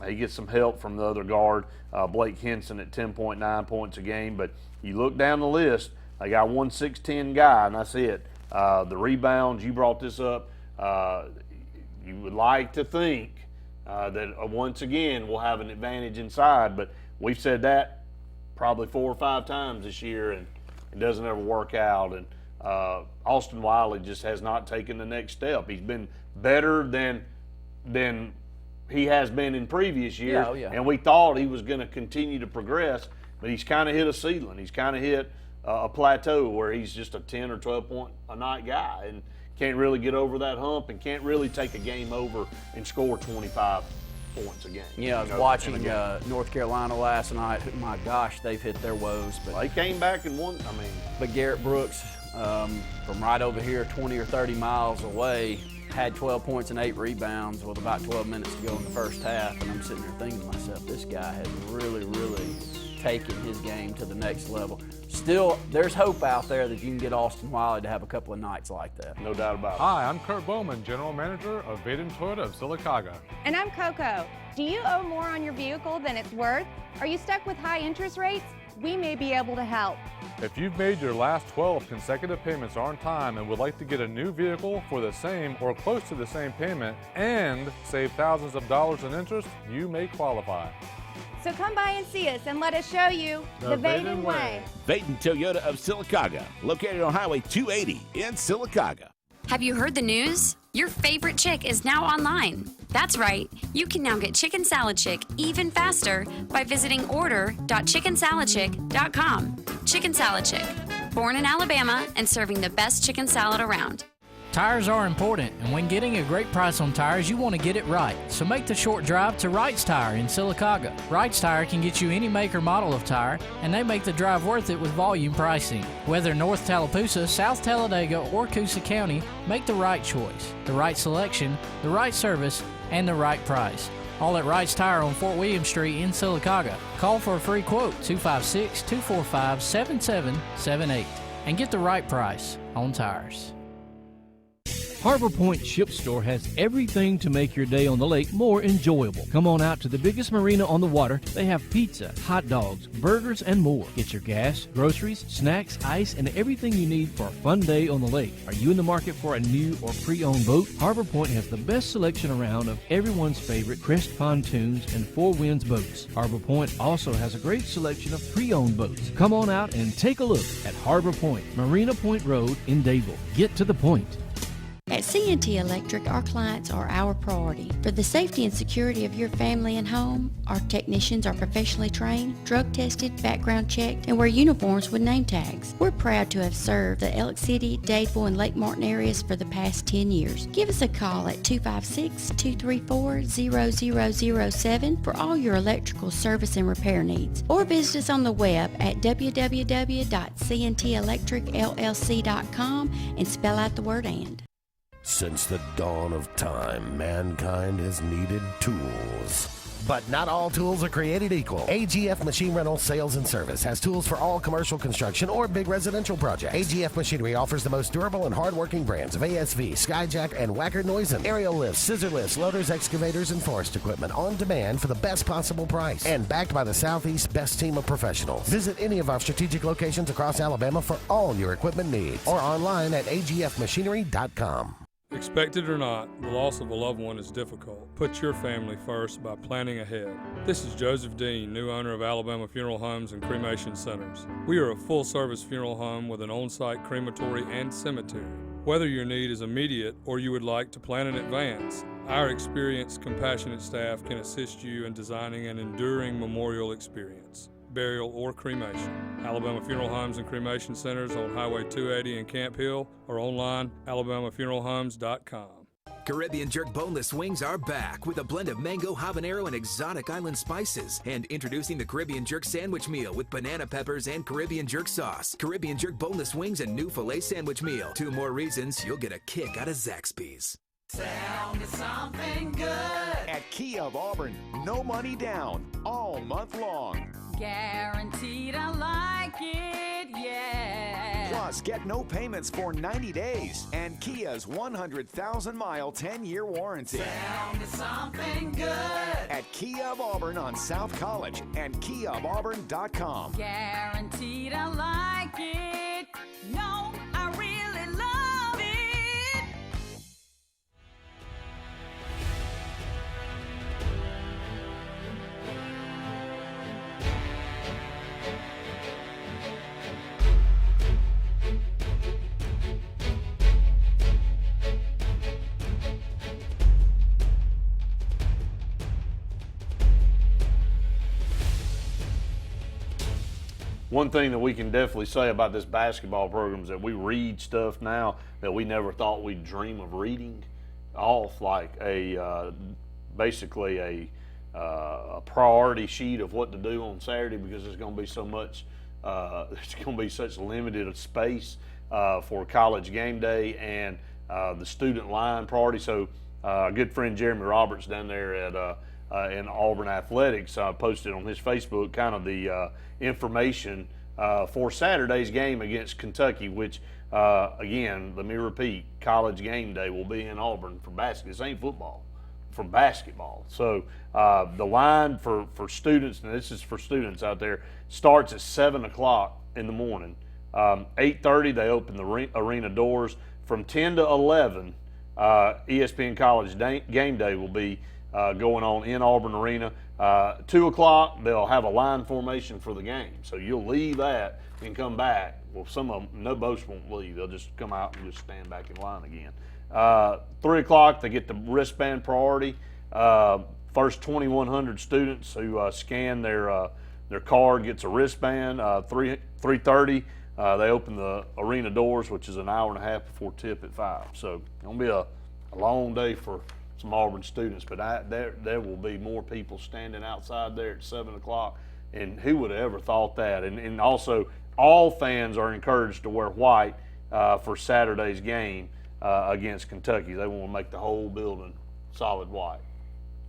He gets some help from the other guard, Blake Henson, at 10.9 points a game. But you look down the list, they got one 6'10" guy, and that's it. The rebounds, you brought this up. You would like to think that once again we'll have an advantage inside, but we've said that probably 4 or 5 times this year, and it doesn't ever work out. And Austin Wiley just has not taken the next step. He's been better than he has been in previous years, and we thought he was going to continue to progress, but he's kind of hit a ceiling. He's kind of hit a plateau where he's just a 10 or 12 point a night guy and can't really get over that hump and can't really take a game over and score 25 points a game. Yeah, I was watching North Carolina last night. My gosh, they've hit their woes. But they came back and won. But Garrett Brooks, from right over here, 20 or 30 miles away, had 12 points and 8 rebounds with about 12 minutes to go in the first half. And I'm sitting there thinking to myself, this guy has really, really taken his game to the next level. Still, there's hope out there that you can get Austin Wiley to have a couple of nights like that. No doubt about it. Hi, I'm Kurt Bowman, General Manager of Vaden Toyota of Sylacauga. And I'm Coco. Do you owe more on your vehicle than it's worth? Are you stuck with high interest rates? We may be able to help. If you've made your last 12 consecutive payments on time and would like to get a new vehicle for the same or close to the same payment and save thousands of dollars in interest, you may qualify. So come by and see us and let us show you the Vaden way. Vaden Toyota of Sylacauga, located on Highway 280 in Sylacauga. Have you heard the news? Your favorite chick is now online. That's right, you can now get Chicken Salad Chick even faster by visiting order.chickensaladchick.com. Chicken Salad Chick, born in Alabama and serving the best chicken salad around. Tires are important, and when getting a great price on tires, you want to get it right. So make the short drive to Wright's Tire in Sylacauga. Wright's Tire can get you any make or model of tire, and they make the drive worth it with volume pricing. Whether North Tallapoosa, South Talladega, or Coosa County, make the right choice, the right selection, the right service, and the right price. All at Wright's Tire on Fort William Street in Sylacauga. Call for a free quote, 256-245-7778, and get the right price on tires. Harbor Point Ship Store has everything to make your day on the lake more enjoyable. Come on out to the biggest marina on the water. They have pizza, hot dogs, burgers, and more. Get your gas, groceries, snacks, ice, and everything you need for a fun day on the lake. Are you in the market for a new or pre-owned boat? Harbor Point has the best selection around of everyone's favorite Crest pontoons and Four Winds boats. Harbor Point also has a great selection of pre-owned boats. Come on out and take a look at Harbor Point, Marina Point Road in Dadeville. Get to the point. At C&T Electric, our clients are our priority. For the safety and security of your family and home, our technicians are professionally trained, drug tested, background checked, and wear uniforms with name tags. We're proud to have served the Elk City, Dadeville, and Lake Martin areas for the past 10 years. Give us a call at 256-234-0007 for all your electrical service and repair needs, or visit us on the web at www.cntelectricllc.com and spell out the word "and." Since the dawn of time, mankind has needed tools. But not all tools are created equal. AGF Machine Rental Sales and Service has tools for all commercial construction or big residential projects. AGF Machinery offers the most durable and hard-working brands of ASV, Skyjack, and Wacker Neuson. Aerial lifts, scissor lifts, loaders, excavators, and forest equipment on demand for the best possible price. And backed by the Southeast's best team of professionals. Visit any of our strategic locations across Alabama for all your equipment needs. Or online at agfmachinery.com. Expect it or not, the loss of a loved one is difficult. Put your family first by planning ahead. This is Joseph Dean, new owner of Alabama Funeral Homes and Cremation Centers. We are a full-service funeral home with an on-site crematory and cemetery. Whether your need is immediate or you would like to plan in advance, our experienced, compassionate staff can assist you in designing an enduring memorial experience, burial, or cremation. Alabama Funeral Homes and Cremation Centers on Highway 280 in Camp Hill or online, alabamafuneralhomes.com. Caribbean Jerk boneless wings are back with a blend of mango, habanero, and exotic island spices. And introducing the Caribbean Jerk sandwich meal with banana peppers and Caribbean Jerk sauce. Caribbean Jerk boneless wings and new filet sandwich meal. 2 more reasons you'll get a kick out of Zaxby's. Sound is something good. At Kia of Auburn, no money down all month long. Guaranteed I like it, yeah. Plus, get no payments for 90 days and Kia's 100,000-mile 10-year warranty. Sound is something good. At Kia of Auburn on South College and KiaofAuburn.com. Guaranteed I like it. No, I really love it. One thing that we can definitely say about this basketball program is that we read stuff now that we never thought we'd dream of reading off, like basically a priority sheet of what to do on Saturday, because there's going to be so much, there's going to be such limited space for college game day and the student line priority. So our good friend Jeremy Roberts down there at in Auburn Athletics posted on his Facebook kind of the information for Saturday's game against Kentucky, which again, let me repeat, college game day will be in Auburn for basketball. This ain't football, for basketball. So the line for students, and this is for students out there, starts at 7 o'clock in the morning. 8:30 they open the arena doors. From 10 to 11, ESPN College game day will be going on in Auburn Arena. 2 o'clock, they'll have a line formation for the game. So you'll leave that and come back. Well, some of them, no, boats won't leave. They'll just come out and just stand back in line again. 3 o'clock, they get the wristband priority. First 2,100 students who scan their card gets a wristband. 3:30, they open the arena doors, which is an hour and a half before tip at 5. So it's going to be a long day for some Auburn students, but there will be more people standing outside there at 7 o'clock, and who would have ever thought that? And also, all fans are encouraged to wear white for Saturday's game against Kentucky. They want to make the whole building solid white.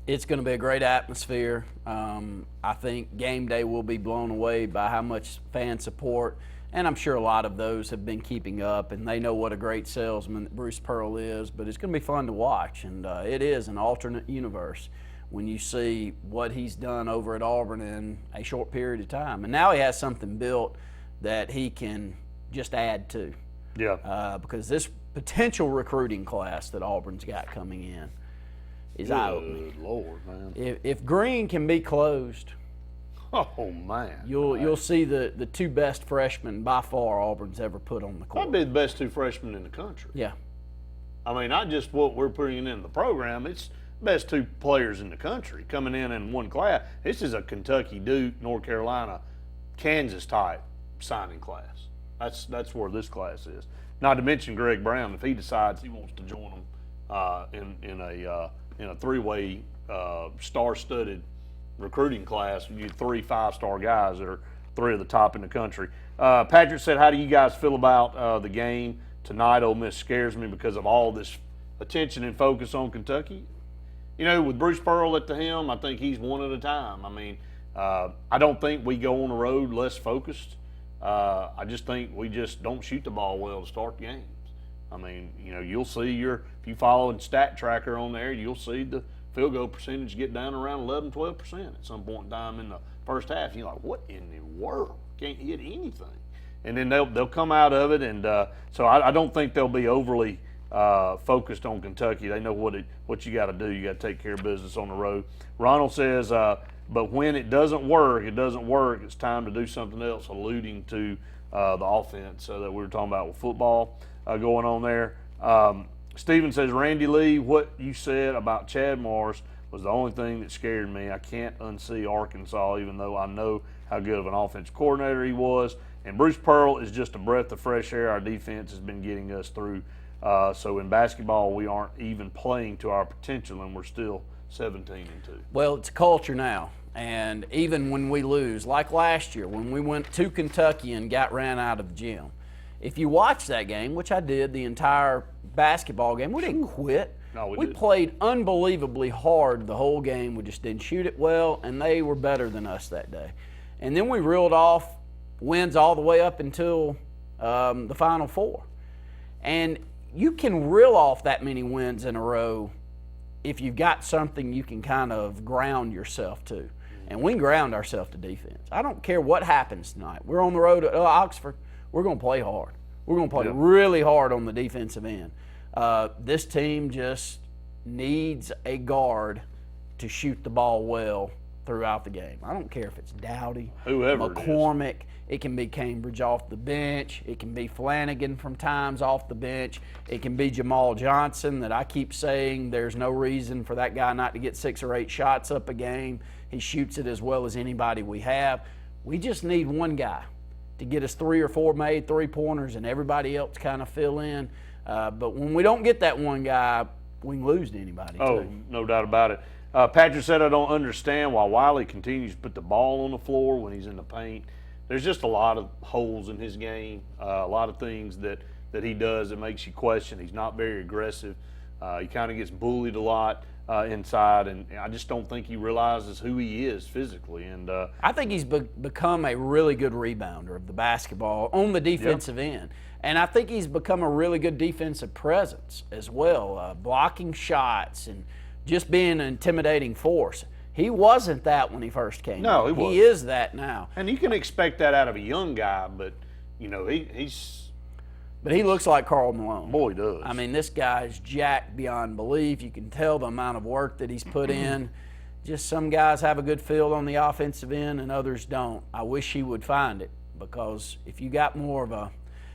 It's going to be a great atmosphere. I think game day will be blown away by how much fan support, and I'm sure a lot of those have been keeping up, and they know what a great salesman that Bruce Pearl is, but it's going to be fun to watch, and it is an alternate universe when you see what he's done over at Auburn in a short period of time. And now he has something built that he can just add to. Yeah. Because this potential recruiting class that Auburn's got coming in is eye-opening. Good Lord, man. If Green can be closed, oh man, you'll see the two best freshmen by far Auburn's ever put on the court. I'd be the best two freshmen in the country. Yeah. I mean, not just what we're putting in the program, it's the best two players in the country coming in one class. This is a Kentucky, Duke, North Carolina, Kansas type signing class. That's where this class is. Not to mention Greg Brown, if he decides he wants to join them in a three-way star-studded recruiting class, you get 3 5-star guys that are 3 of the top in the country. Patrick said, how do you guys feel about the game tonight? Ole Miss scares me because of all this attention and focus on Kentucky. You know, with Bruce Pearl at the helm, I think he's one at a time. I mean, I don't think we go on the road less focused. I just think we just don't shoot the ball well to start the games. I mean, you know, you'll see if you follow a stat tracker on there, you'll see the field goal percentage get down around 11, 12% at some point in time in the first half. And you're like, what in the world? Can't hit anything. And then they'll come out of it, and so I don't think they'll be overly focused on Kentucky. They know what you got to do. You got to take care of business on the road. Ronald says, but when it doesn't work, it's time to do something else, alluding to the offense that we were talking about with football going on there. Stephen says, Randy Lee, what you said about Chad Morris was the only thing that scared me. I can't unsee Arkansas, even though I know how good of an offensive coordinator he was. And Bruce Pearl is just a breath of fresh air. Our defense has been getting us through. So in basketball, we aren't even playing to our potential, and we're still 17-2. Well, it's a culture now. And even when we lose, like last year when we went to Kentucky and got ran out of the gym, if you watch that game, which I did the entire basketball game, we didn't quit. No, we played unbelievably hard the whole game. We just didn't shoot it well, and they were better than us that day. And then we reeled off wins all the way up until the Final Four. And you can reel off that many wins in a row if you've got something you can kind of ground yourself to. And we can ground ourselves to defense. I don't care what happens tonight. We're on the road to Oxford. We're going to play hard. We're going to play really hard on the defensive end. This team just needs a guard to shoot the ball well throughout the game. I don't care if it's Dowdy, whoever McCormick. It can be Cambridge off the bench. It can be Flanagan from times off the bench. It can be Jamal Johnson that I keep saying there's no reason for that guy not to get 6 or 8 shots up a game. He shoots it as well as anybody we have. We just need one guy to get us 3 or 4 made three-pointers and everybody else kind of fill in. But when we don't get that one guy, we can lose to anybody. Oh, no doubt about it. Patrick said, I don't understand why Wiley continues to put the ball on the floor when he's in the paint. There's just a lot of holes in his game, a lot of things that he does that makes you question. He's not very aggressive. He kind of gets bullied a lot inside, and I just don't think he realizes who he is physically. And I think he's become a really good rebounder of the basketball on the defensive end. And I think he's become a really good defensive presence as well, blocking shots and just being an intimidating force. He wasn't that when he first came. No, he wasn't. He is that now. And you can expect that out of a young guy, but, you know, he's... But he looks like Karl Malone. Boy, he does. I mean, this guy's jacked beyond belief. You can tell the amount of work that he's put in. Just some guys have a good field on the offensive end and others don't. I wish he would find it, because if you got more of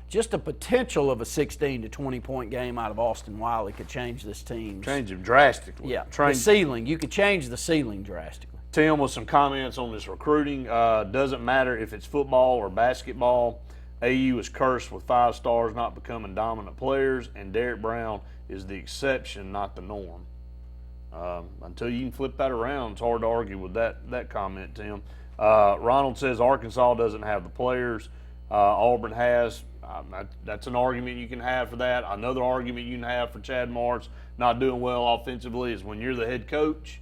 just a potential of a 16 to 20-point game out of Austin Wiley could change this team. Change him drastically. Yeah, the ceiling. You could change the ceiling drastically. Tim with some comments on this recruiting. Doesn't matter if it's football or basketball. AU is cursed with 5 stars not becoming dominant players, and Derek Brown is the exception, not the norm. Until you can flip that around, it's hard to argue with that comment, Tim. Ronald says Arkansas doesn't have the players. Auburn has. That's an argument you can have for that. Another argument you can have for Chad Morris not doing well offensively is when you're the head coach,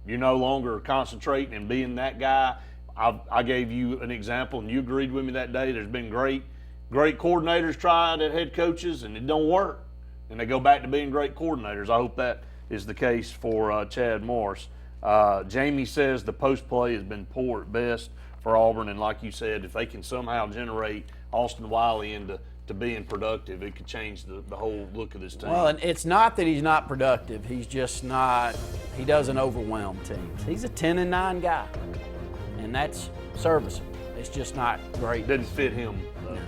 you're no longer concentrating and being that guy. I gave you an example, and you agreed with me that day. There's been great coordinators tried at head coaches, and it don't work. And they go back to being great coordinators. I hope that is the case for Chad Morris. Jamie says the post play has been poor at best for Auburn, and like you said, if they can somehow generate Austin Wiley into being productive, it could change the whole look of this team. Well, and it's not that he's not productive. He's just not. He doesn't overwhelm teams. He's a 10-9 guy, and that's serviceable. It's just not great. Didn't fit him, though. No.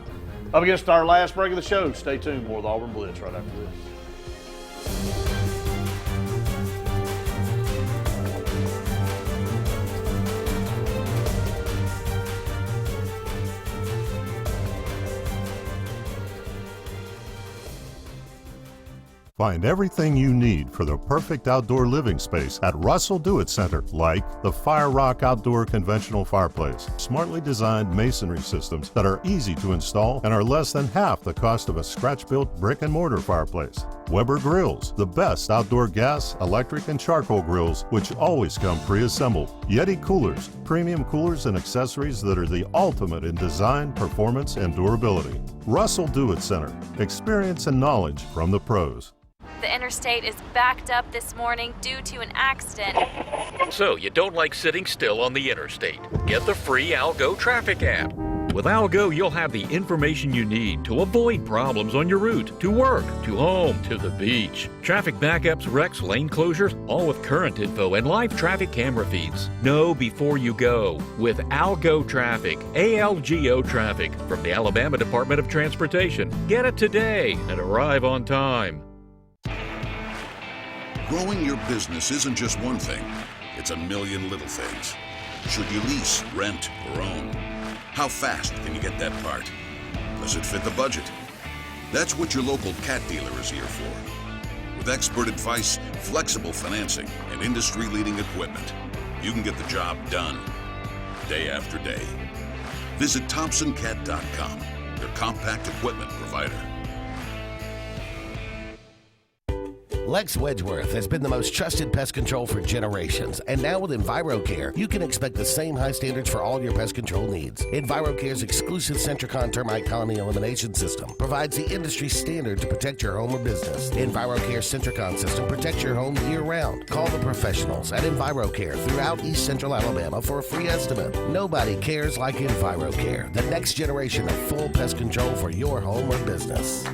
Up against our last break of the show. Stay tuned. More of the Auburn Blitz right after this. Find everything you need for the perfect outdoor living space at Russell Do-It Center, like the Fire Rock Outdoor Conventional Fireplace. Smartly designed masonry systems that are easy to install and are less than half the cost of a scratch-built brick and mortar fireplace. Weber Grills, the best outdoor gas, electric, and charcoal grills, which always come pre-assembled. Yeti Coolers, premium coolers and accessories that are the ultimate in design, performance, and durability. Russell Do-It Center, experience and knowledge from the pros. The interstate is backed up this morning due to an accident. So you don't like sitting still on the interstate? Get the free Algo traffic app. With Algo, you'll have the information you need to avoid problems on your route, to work, to home, to the beach. Traffic backups, wrecks, lane closures, all with current info and live traffic camera feeds. Know before you go with Algo Traffic, ALGO Traffic from the Alabama Department of Transportation. Get it today and arrive on time. Growing your business isn't just one thing, it's a million little things. Should you lease, rent, or own? How fast can you get that part? Does it fit the budget? That's what your local Cat dealer is here for. With expert advice, flexible financing, and industry-leading equipment, you can get the job done, day after day. Visit ThompsonCat.com, your compact equipment provider. Lex Wedgeworth has been the most trusted pest control for generations, and now with EnviroCare, you can expect the same high standards for all your pest control needs. EnviroCare's exclusive Centricon termite colony elimination system provides the industry standard to protect your home or business. EnviroCare's Centricon system protects your home year-round. Call the professionals at EnviroCare throughout East Central Alabama for a free estimate. Nobody cares like EnviroCare, the next generation of full pest control for your home or business.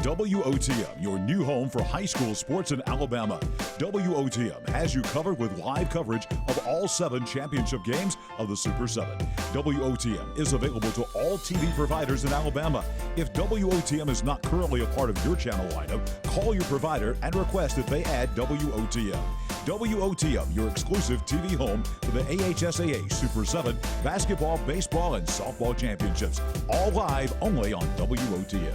WOTM, your new home for high school sports in Alabama. WOTM has you covered with live coverage of all 7 championship games of the Super 7. WOTM is available to all TV providers in Alabama. If WOTM is not currently a part of your channel lineup, call your provider and request that they add WOTM. WOTM, your exclusive TV home for the AHSAA Super 7 basketball, baseball, and softball championships. All live only on WOTM.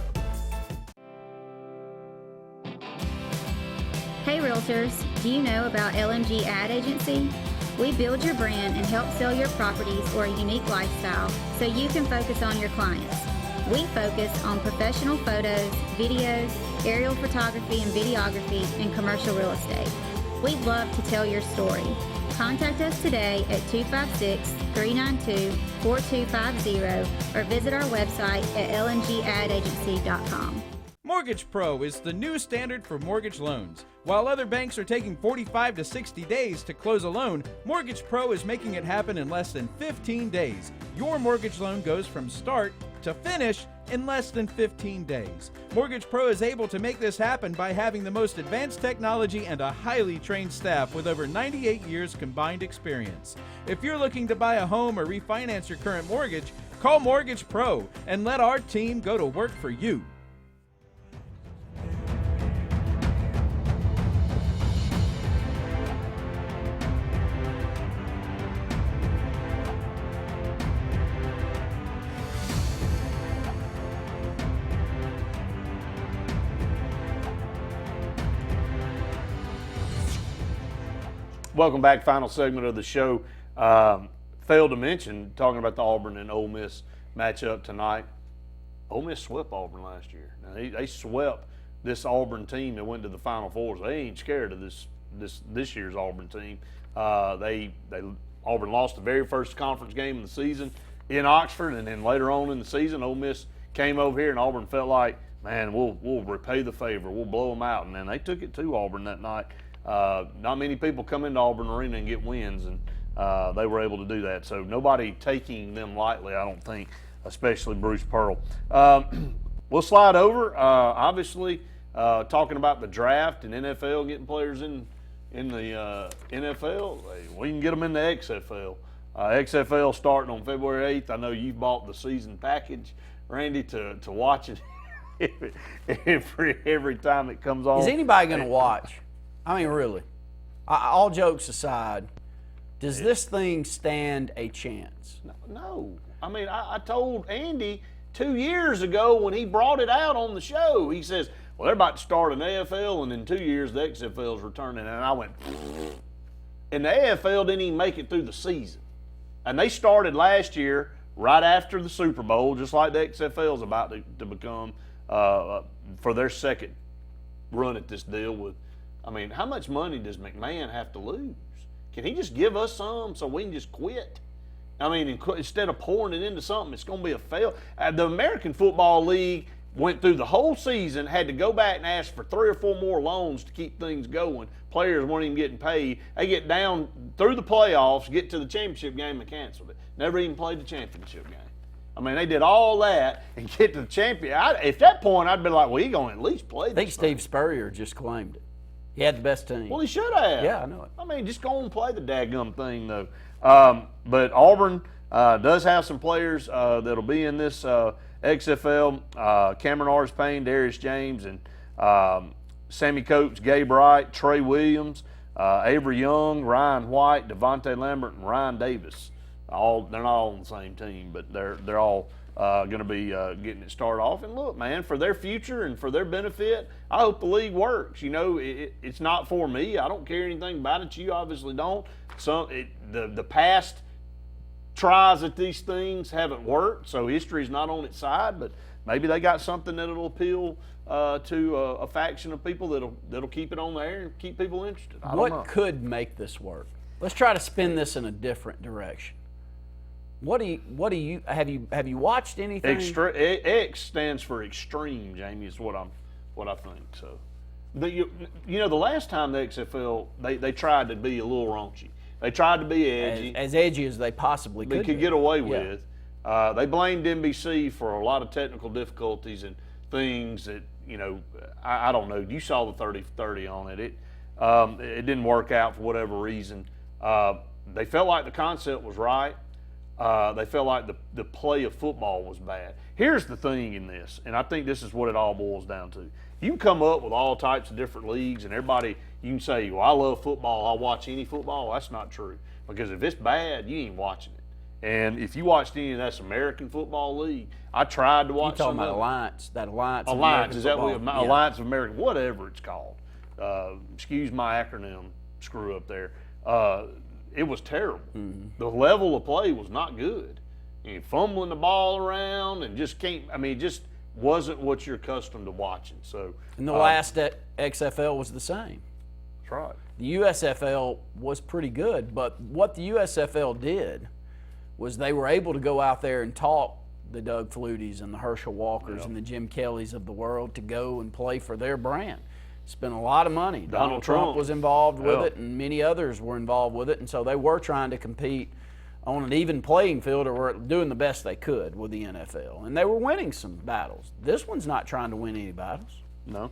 Hey Realtors, do you know about LMG Ad Agency? We build your brand and help sell your properties or a unique lifestyle so you can focus on your clients. We focus on professional photos, videos, aerial photography and videography, and commercial real estate. We'd love to tell your story. Contact us today at 256-392-4250 or visit our website at lmgadagency.com. Mortgage Pro is the new standard for mortgage loans. While other banks are taking 45 to 60 days to close a loan, Mortgage Pro is making it happen in less than 15 days. Your mortgage loan goes from start to finish in less than 15 days. Mortgage Pro is able to make this happen by having the most advanced technology and a highly trained staff with over 98 years combined experience. If you're looking to buy a home or refinance your current mortgage, call Mortgage Pro and let our team go to work for you. Welcome back. Final segment of the show. Failed to mention, talking about the Auburn and Ole Miss matchup tonight. Ole Miss swept Auburn last year. Now, they swept this Auburn team that went to the Final Four. So they ain't scared of this year's Auburn team. Auburn lost the very first conference game of the season in Oxford, and then later on in the season, Ole Miss came over here, and Auburn felt like, man, we'll repay the favor. We'll blow them out. And then they took it to Auburn that night. Not many people come into Auburn Arena and get wins, and they were able to do that. So nobody taking them lightly, I don't think, especially Bruce Pearl. We'll slide over, obviously, talking about the draft and NFL, getting players in the NFL. We can get them in the XFL. XFL starting on February 8th. I know you've bought the season package, Randy, to watch it every time it comes on. Is anybody going to watch? I mean, really, all jokes aside, does this thing stand a chance? No. I mean, I told Andy 2 years ago when he brought it out on the show, he says, well, they're about to start an AFL, and in 2 years the XFL's returning. And I went, and the AFL didn't even make it through the season. And they started last year right after the Super Bowl, just like the XFL's about to become for their second run at this deal with. I mean, how much money does McMahon have to lose? Can he just give us some so we can just quit? I mean, instead of pouring it into something, it's going to be a fail. The American Football League went through the whole season, had to go back and ask for 3 or 4 more loans to keep things going. Players weren't even getting paid. They get down through the playoffs, get to the championship game, and canceled it. Never even played the championship game. I mean, they did all that and get to the champion. At that point, I'd be like, well, he's going to at least play this I think Steve Spurrier just claimed it. He had the best team. Well, he should have. Yeah, I know it. I mean, just go and play the daggum thing, though. But Auburn does have some players that'll be in this XFL. Cameron Artis-Payne, Darius James, and Sammy Coates, Gabe Wright, Trey Williams, Avery Young, Ryan White, Devontae Lambert, and Ryan Davis. They're not all on the same team, but they're all going to be getting it started off. And look, man, for their future and for their benefit, I hope the league works. You know, it's not for me. I don't care anything about it. You obviously don't. The past tries at these things haven't worked, so history's not on its side. But maybe they got something that'll appeal to a faction of people that'll keep it on the air and keep people interested. I don't know. What could make this work? Let's try to spin this in a different direction. What do you have you watched anything? X stands for extreme, Jamie. Is what I think. So, you know, the last time the XFL they tried to be a little raunchy. They tried to be edgy, as edgy as they possibly could. They could get away with. They blamed NBC for a lot of technical difficulties and things that, you know, I don't know. You saw the 30-30 on it. It didn't work out for whatever reason. They felt like the concept was right. They felt like the play of football was bad. Here's the thing in this, and I think this is what it all boils down to. You can come up with all types of different leagues, and everybody, you can say, well, I love football, I'll watch any football. That's not true. Because if it's bad, you ain't watching it. And if you watched any of that American Football League, I tried to watch some of it. Alliance, that Alliance. Alliance, is that what Alliance of American, whatever it's called. Excuse my acronym screw up there. It was terrible. Mm-hmm. The level of play was not good. You fumbling the ball around and just just wasn't what you're accustomed to watching. So, and the last XFL was the same. That's right. The USFL was pretty good, but what the USFL did was they were able to go out there and talk the Doug Flutys and the Herschel Walkers and the Jim Kellys of the world to go and play for their brand. Spent a lot of money. Donald Trump was involved with it, and many others were involved with it, and so they were trying to compete on an even playing field, or were doing the best they could with the NFL, and they were winning some battles. This one's not trying to win any battles. No.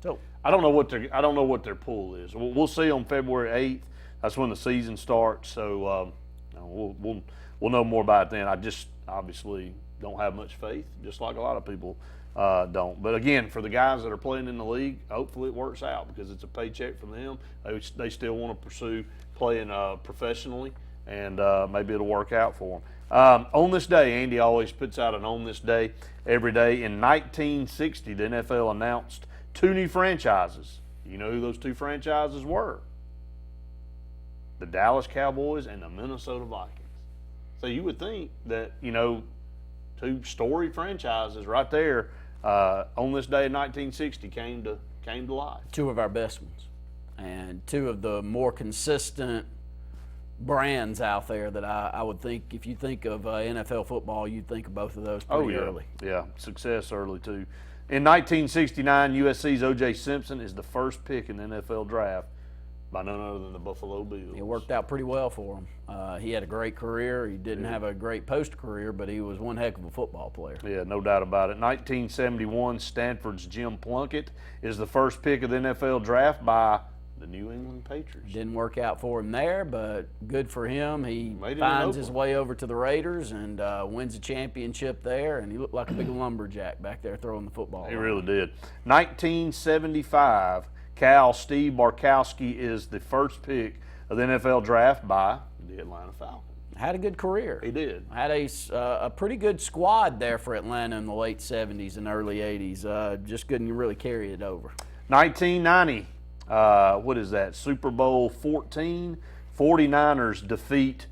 So I don't know what their pool is. We'll see on February 8th. That's when the season starts. So we'll know more about it then. I just obviously don't have much faith, just like a lot of people don't. But again, for the guys that are playing in the league, hopefully it works out because it's a paycheck for them. They still want to pursue playing professionally, and maybe it'll work out for them. On this day, Andy always puts out an on this day every day. In 1960, the NFL announced 2 new franchises. You know who those 2 franchises were? The Dallas Cowboys and the Minnesota Vikings. So you would think that, 2 storied franchises right there on this day in 1960 came to life. 2 of our best ones, and 2 of the more consistent brands out there that I would think, if you think of NFL football, you'd think of both of those pretty early. Yeah, success early too. In 1969, USC's O.J. Simpson is the first pick in the NFL draft by none other than the Buffalo Bills. It worked out pretty well for him. He had a great career. He didn't have a great post-career, but he was one heck of a football player. Yeah, no doubt about it. 1971, Stanford's Jim Plunkett is the first pick of the NFL draft by the New England Patriots. Didn't work out for him there, but good for him. He finds his way over to the Raiders and wins a championship there, and he looked like a big lumberjack back there throwing the football. He really did. 1975, Cal Steve Barkowski is the first pick of the NFL draft by the Atlanta Falcons. Had a good career. He did. Had a pretty good squad there for Atlanta in the late 70s and early 80s. Just couldn't really carry it over. 1990. What is that? Super Bowl 14. 49ers defeat,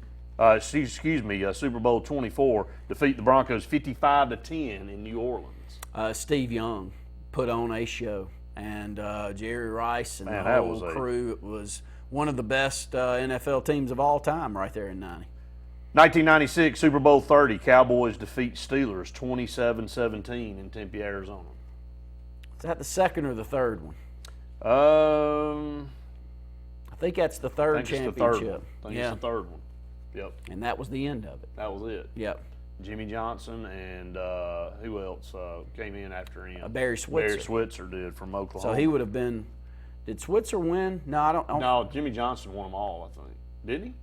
Super Bowl 24, defeat the Broncos 55-10 in New Orleans. Steve Young put on a show, and Jerry Rice and the whole crew. It was one of the best NFL teams of all time right there in 90. 1996, Super Bowl 30, Cowboys defeat Steelers 27-17 in Tempe, Arizona. Is that the second or the third one? I think that's the third championship. I think it's the third one. Yep. And that was the end of it. That was it. Yep. Jimmy Johnson and who else came in after him? Barry Switzer. Barry Switzer did from Oklahoma. So he would have been. Did Switzer win? No, I don't. No, Jimmy Johnson won them all. I think. Didn't he?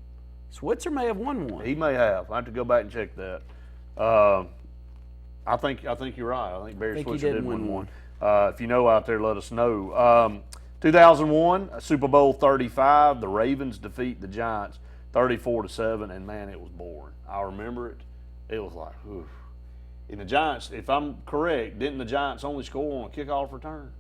Switzer may have won one. He may have. I have to go back and check that. I think you're right. I think Barry Switzer did win one. If you know out there, let us know. 2001, Super Bowl 35, the Ravens defeat the Giants 34-7, and man, it was boring. I remember it. It was like, oof. And the Giants, if I'm correct, didn't the Giants only score on a kickoff return?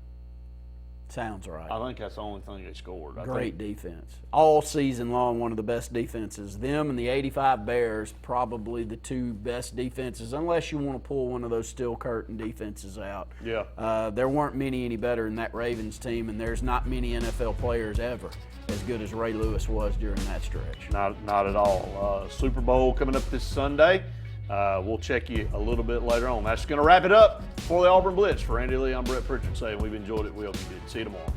Sounds right. I think that's the only thing they scored. Great defense. All season long, one of the best defenses. Them and the 85 Bears, probably the two best defenses, unless you want to pull one of those steel curtain defenses out. Yeah. There weren't many any better than that Ravens team, and there's not many NFL players ever as good as Ray Lewis was during that stretch. Not at all. Super Bowl coming up this Sunday. We'll check you a little bit later on. That's going to wrap it up for the Auburn Blitz. For Randy Lee, I'm Brett Pritchard saying we've enjoyed it. We'll be good. See you tomorrow.